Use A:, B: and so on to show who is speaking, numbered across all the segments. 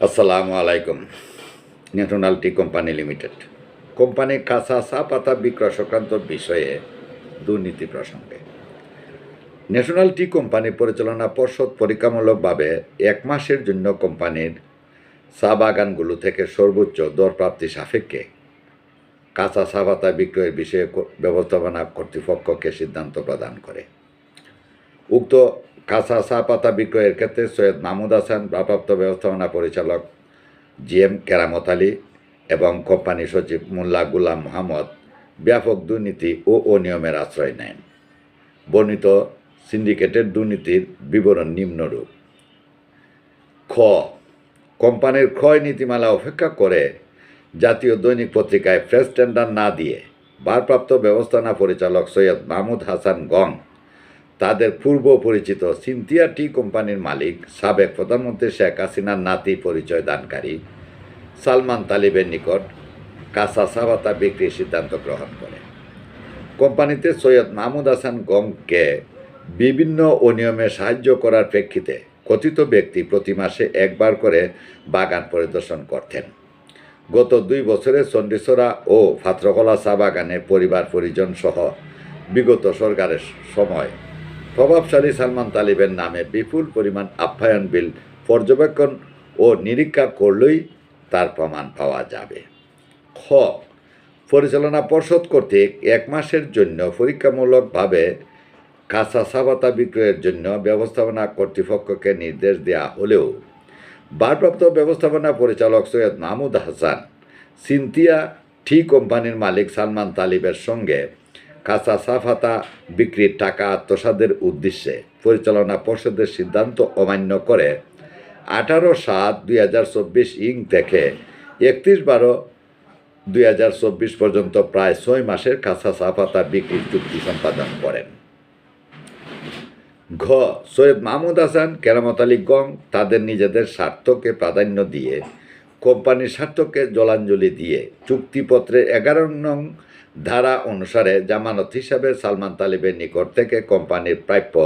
A: আসসালামু আলাইকুম। National tea company limited কোম্পানির কাঁচা চা পাতা বিক্রয় সংক্রান্ত বিষয়ে দুর্নীতি প্রসঙ্গে ন্যাশনাল টি কোম্পানি পরিচালনা পর্ষদ পরীক্ষামূলকভাবে 1 মাসের জন্য কোম্পানির চা বাগানগুলো থেকে সর্বোচ্চ দরপ্রাপ্তি সাপেক্ষে কাঁচা চা পাতা বিক্রয়ের বিষয়ে ব্যবস্থাপনা কর্তৃপক্ষকে সিদ্ধান্ত প্রদান করে। উক্ত কাঁচা চা পাতা বিক্রয়ের ক্ষেত্রে সৈয়দ মাহমুদ হাসান ভারপ্রাপ্ত ব্যবস্থাপনা পরিচালক জিএম কেরামত আলী এবং কোম্পানি সচিব মোল্লা গুলাম মোহাম্মদ ব্যাপক দুর্নীতি ও অনিয়মের আশ্রয় নেন। বর্ণিত সিন্ডিকেটের দুর্নীতির বিবরণ নিম্নরূপ: খ, কোম্পানির ক্রয় নীতিমালা উপেক্ষা করে জাতীয় দৈনিক পত্রিকায় প্রেস টেন্ডার না দিয়ে ভারপ্রাপ্ত ব্যবস্থাপনা পরিচালক সৈয়দ মাহমুদ হাসান গং তাদের পূর্ব পরিচিত সিনথিয়া টি কোম্পানির মালিক সাবেক প্রধানমন্ত্রী শেখ হাসিনার নাতি পরিচয় দানকারী সালমান তালিবের নিকট কাঁচা চা পাতা বিক্রির সিদ্ধান্ত গ্রহণ করে। কোম্পানিতে সৈয়দ মাহমুদ হাসান গংকে বিভিন্ন অনিয়মে সাহায্য করার প্রেক্ষিতে কথিত ব্যক্তি প্রতি মাসে একবার করে বাগান পরিদর্শন করতেন। গত 2 বছরে চণ্ডীছড়া ও ফাত্রকলা চা বাগানে পরিবার পরিজন সহ বিগত সরকারের সময় প্রভাবশালী সালমান তালিবের নামে বিপুল পরিমাণ আপ্যায়ন বিল পর্যবেক্ষণ ও নিরীক্ষা করলেই তার প্রমাণ পাওয়া যাবে। খ, পরিচালনা পর্ষদ কর্তৃক 1 মাসের জন্য পরীক্ষামূলকভাবে কাঁচা চা পাতা বিক্রয়ের জন্য ব্যবস্থাপনা কর্তৃপক্ষকে নির্দেশ দেওয়া হলেও ভারপ্রাপ্ত ব্যবস্থাপনা পরিচালক সৈয়দ মাহমুদ হাসান সিনথিয়া টি কোম্পানির মালিক সালমান তালিবের সঙ্গে কাঁচা চা পাতা বিক্রির টাকা আত্মসাতের উদ্দেশ্যে পরিচালনা পর্ষদের সিদ্ধান্ত অমান্য করে 18/7/2024 থেকে 31/12/2024 পর্যন্ত প্রায় 6 মাসের কাঁচা চা পাতা বিক্রির চুক্তি সম্পাদন করেন। ঘ, সৈয়দ মাহমুদ হাসান, কেরামত আলী গং তাদের নিজেদের স্বার্থকে প্রাধান্য দিয়ে কোম্পানির স্বার্থকে জলাঞ্জলি দিয়ে চুক্তিপত্রের 11 নং ধারা অনুসারে জামানত হিসাবে সালমান তালিবের নিকট থেকে কোম্পানির প্রাপ্য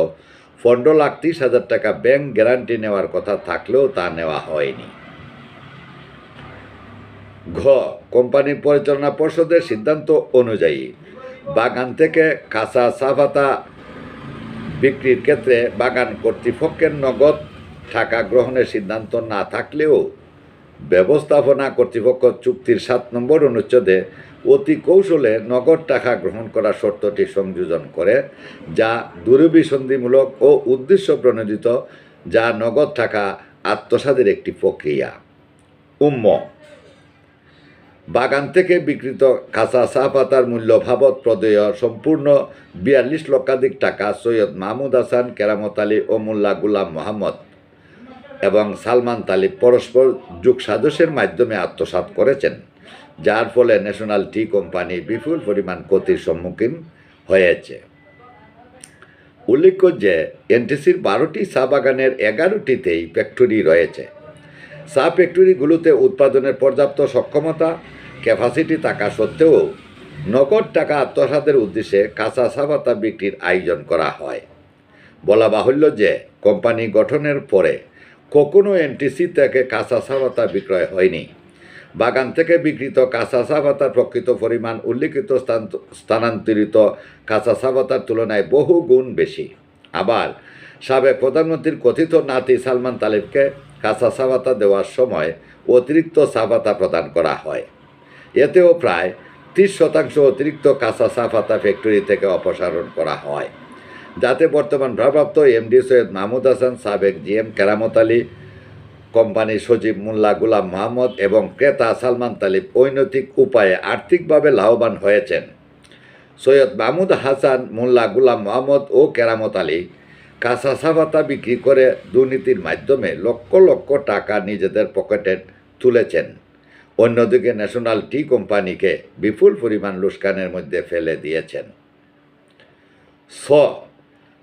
A: 15,30,000 টাকা ব্যাংক গ্যারান্টি নেওয়ার কথা থাকলেও তা নেওয়া হয়নি। ঘ, কোম্পানির পরিচালনা পর্ষদের সিদ্ধান্ত অনুযায়ী বাগান থেকে কাঁচা চা পাতা বিক্রির ক্ষেত্রে বাগান কর্তৃপক্ষের নগদ টাকা গ্রহণের সিদ্ধান্ত না থাকলেও ব্যবস্থাপনা কর্তৃপক্ষ চুক্তির 7 নম্বর অনুচ্ছেদে অতি কৌশলে নগদ টাকা গ্রহণ করার শর্তটি সংযোজন করে, যা দুরভিসন্ধিমূলক ও উদ্দেশ্য প্রণোদিত, যা নগদ টাকা আত্মসাতের একটি প্রক্রিয়া। বাগান থেকে বিক্রিত কাঁচা চা পাতার মূল্য বাবদ প্রদেয় সম্পূর্ণ 42 লক্ষাধিক টাকা সৈয়দ মাহমুদ হাসান, কেরামত আলী ও মোল্লা গুলাম মোহাম্মদ এবং সালমান তালিব পরস্পর যোগ সাজসের মাধ্যমে আত্মসাৎ করেছেন, যার ফলে ন্যাশনাল টি কোম্পানি বিপুল পরিমাণ ক্ষতির সম্মুখীন হয়েছে। উল্লেখ্য যে এনটিসির 12টি চা বাগানের 11টিতেই ফ্যাক্টরি রয়েছে। চা ফ্যাক্টরিগুলোতে উৎপাদনের পর্যাপ্ত সক্ষমতা ক্যাপাসিটি থাকা সত্ত্বেও নগদ টাকা আত্মসাতের উদ্দেশ্যে কাঁচা চা পাতা বিক্রির আয়োজন করা হয়। বলা বাহুল্য যে কোম্পানি গঠনের পরে কখনো এনটিসি থেকে কাঁচা চা পাতা বিক্রয় হয়নি। বাগান থেকে বিক্রিত কাঁচা চা পাতার প্রকৃত পরিমাণ উল্লিখিত স্থানান্তরিত কাঁচা চা পাতার তুলনায় বহু গুণ বেশি। আবার সাবেক প্রধানমন্ত্রীর কথিত নাতি সালমান তালিবকে কাঁচা চা পাতা দেওয়ার সময় অতিরিক্ত চা পাতা প্রদান করা হয়। এতেও প্রায় 30% অতিরিক্ত কাঁচা চা পাতা ফ্যাক্টরি থেকে অপসারণ করা হয়, যাতে বর্তমান ভারপ্রাপ্ত এমডি সৈয়দ মাহমুদ হাসান, সাবেক জিএম কেরামত আলী, কোম্পানির সচিব মোল্লা গুলাম মোহাম্মদ এবং ক্রেতা সালমান তালিব অনৈতিক উপায়ে আর্থিকভাবে লাভবান হয়েছেন। সৈয়দ মাহমুদ হাসান, মোল্লা গুলাম মোহাম্মদ ও কেরামত আলী কাঁচা চা পাতা বিক্রি করে দুর্নীতির মাধ্যমে লক্ষ লক্ষ টাকা নিজেদের পকেটে তুলেছেন। অন্যদিকে ন্যাশনাল টি কোম্পানিকে বিপুল পরিমাণ লুস্কানের মধ্যে ফেলে দিয়েছেন।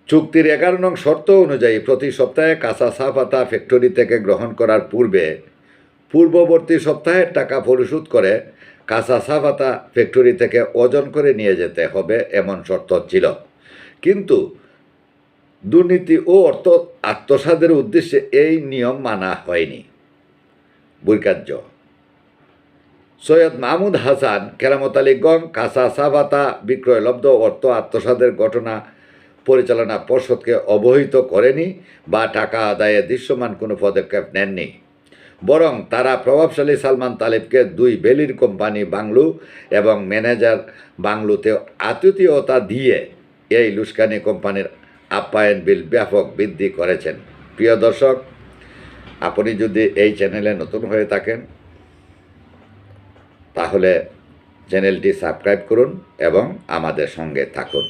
A: চুক্তির 11 নং শর্ত অনুযায়ী প্রতি সপ্তাহে কাঁচা চা পাতা ফ্যাক্টরি থেকে গ্রহণ করার পূর্বে পূর্ববর্তী সপ্তাহের টাকা পরিশোধ করে কাঁচা চা পাতা ফ্যাক্টরি থেকে ওজন করে নিয়ে যেতে হবে, এমন শর্ত ছিল। কিন্তু দুর্নীতি ও অর্থ আত্মসাতের উদ্দেশ্যে এই নিয়ম মানা হয়নি। বৈকার্য সৈয়দ মাহমুদ হাসান, কেরামত আলী গং কাঁচা চা পাতা বিক্রয়লব্ধ অর্থ আত্মসাতের ঘটনা পরিচালনা পর্ষদকে অবহিত করেনি বা টাকা আদায়ে দৃশ্যমান কোনো পদক্ষেপ নেননি। বরং তারা প্রভাবশালী সালমান তালিবকে 2 বেলির কোম্পানি বাংলু এবং ম্যানেজার বাংলুতে আতিথেয়তা দিয়ে এই লুস্কানি কোম্পানির আপ্যায়ন বিল ব্যাপক বৃদ্ধি করেছেন। প্রিয় দর্শক, আপনি যদি এই চ্যানেলে নতুন হয়ে থাকেন তাহলে চ্যানেলটি সাবস্ক্রাইব করুন এবং আমাদের সঙ্গে থাকুন।